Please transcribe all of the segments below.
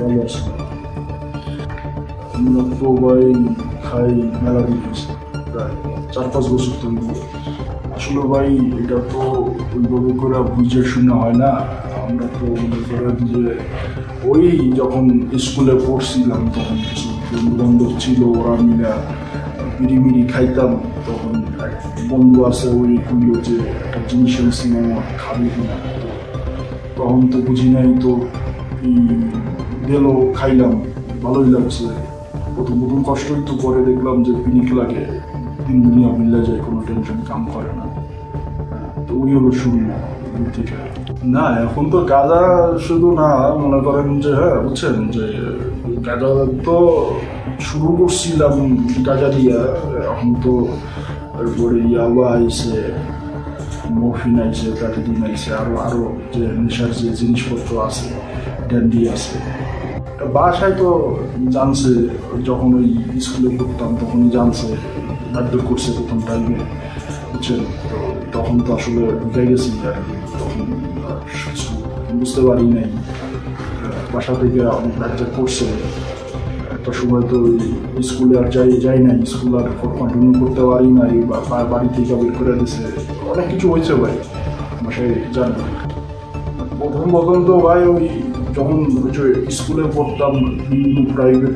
ভালো আছি। আমরা তো ভাই খাই মেলা দিন হয়েছে, প্রায় 4-5 বছর তৈরি। আসলে ভাই এটা তো ওইভাবে করে বুঝে শুনে হয় না। আমরা তো মনে করেন যে ওই যখন স্কুলে পড়ছিলাম তখন কিছু বন্ধু বান্ধব ছিল, ওরা মিলে বিড়ি খাইতাম। তখন এক বন্ধু আছে, ওই কইল যে একটা জিনিস সিনেমা খাবি কিনা। তখন তো বুঝি নাই, তো গেল খাইলাম, ভালোই লাগছে। প্রথম কষ্টই তো, পরে দেখলাম যে পিনিক লাগে, দিন দুনিয়া মিলে যায়, কোনো টেনশন কাম করে না। তো ওই হলো শুরু থেকে। না এখন তো গাঁজা শুধু না, মনে করেন যে হ্যাঁ বুঝছেন যে গাঁজা তো শুরু করছিলাম গাঁজা দিয়া, এখন তো তারপরে ইয়াবা আইসে, মরফিন আইসে, প্যাকেটিন আইসে, আরো যে নেশার যে জিনিসপত্র আছে, ড্যান্ডি আছে। বাসায় তো জানছে, যখন ওই স্কুলে পড়তাম তখনই জানছে, মারধর করছে প্রথম টাইমে, বুঝছেন। তো তখন তো আসলে ঢুকে গেছি আর কি, তখন বুঝতে পারি নাই। বাসা থেকে অনেক বাচ্চা করছে, একটা সময় তো স্কুলে আর যাই নাই, স্কুল আর কন্টিনিউ করতে পারি নাই, বা বাড়ি থেকে বের করে দিছে, অনেক কিছু হয়েছে ভাই বাসায় জানি। প্রথম তো ভাই ওই যখন স্কুলে পড়তাম, বিভিন্ন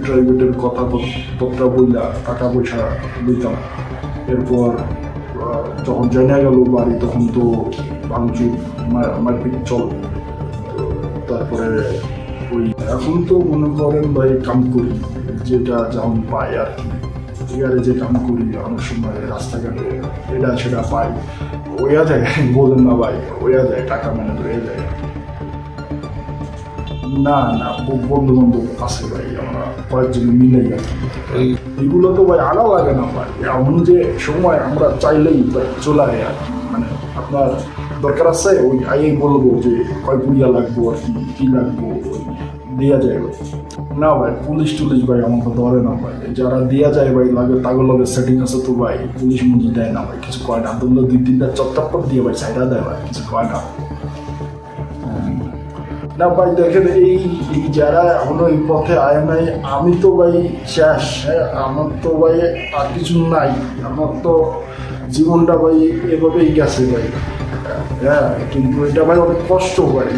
প্রাইভেটের কথাবার্তা বইলা টাকা পয়সা দিতাম। এরপর যখন জানা গেল বাড়ি, তখন তো ভাঙচুর মারপিট চল। তারপরে ওই এখন তো মনে করেন ভাই কাম করি, যেটা যেমন পাই আর কি। এবারে যে কাম করি অনেক সময় রাস্তাঘাটে এটা সেটা পাই, ওয়া যায়, বলেন না ভাই, ওয়া যায়, টাকা ম্যানেজ হয়ে যায়। না বন্ধু বান্ধব আছে ভাই, আমরা কয়েকজন মিলেই আর কি। এইগুলো তো ভাই আনা লাগে না ভাই, এমন যে সময় আমরা চাইলেই ভাই চলে যায় আর কি। মানে আপনার দরকার আছে, ওই আইই বলবো যে কয় পুড়িয়া লাগবো আর কি লাগবো, দেওয়া যায় ভাই। না ভাই পুলিশ টুলিশ ভাই আমাকে ধরে না ভাই, যারা দেওয়া যায় ভাই লাগে তাগুলো লগে সেটিং আছে তো ভাই, পুলিশ মুজি দেয় না ভাই, কিছু কয় না। তোমরা 2-3টা চট্টপট দিয়ে ভাই সাইডা দেয় ভাই, কিছু কয় না। না ভাই দেখেন, এই যারা এখনো এই পথে আয় নাই, আমি তো ভাই শেষ। হ্যাঁ, আমার তো ভাই আর কিছু নাই, আমার তো জীবনটা ভাই এভাবেই গেছে ভাই। হ্যাঁ, কিন্তু এটা ভাই অনেক কষ্ট ভাই,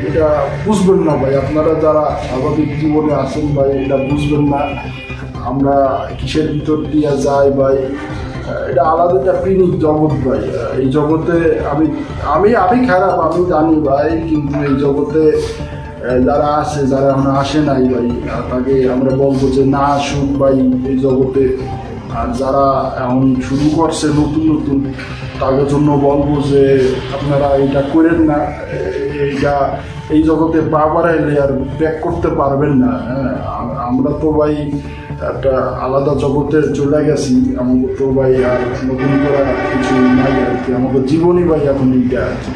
এটা বুঝবেন না ভাই, আপনারা যারা স্বাভাবিক জীবনে আছেন ভাই, এটা বুঝবেন না আমরা কিসের ভিতর দিয়ে যাই ভাই। এটা আলাদা একটা পিনিক জগৎ ভাই। এই জগতে আমি খারাপ, আমি জানি ভাই, কিন্তু এই জগতে যারা আছে, যারা এখন আসে নাই ভাই, তাকে আমরা বলবো যে না আসুক ভাই এই জগতে। আর যারা এখন শুরু করছে নতুন, তাদের জন্য বলবো যে আপনারা এটা করেন না, এইটা এই জগতে পা বাড়াইলে আর ব্যাক করতে পারবেন না। হ্যাঁ, আমরা তো ভাই একটা আলাদা জগতে চলে গেছি, আমাকে তো ভাই আর নতুন করে কিছু নাই আর কি, আমাদের জীবনই ভাই এখন এইটা আর কি।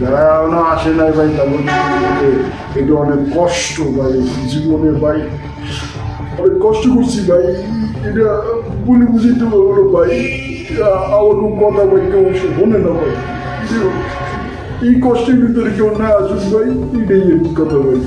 যারা এখনো আসে নাই ভাই, তাদের এটা অনেক কষ্ট ভাই, জীবনে ভাই অনেক কষ্ট করছি ভাই, এটা বলে বুঝিতে পারবো ভাই। আমার কথা ভাই কেউ শোনে না ভাই, এই কষ্টের ভিতরে কেউ না আসুন ভাই, এটাই কথা ভাই।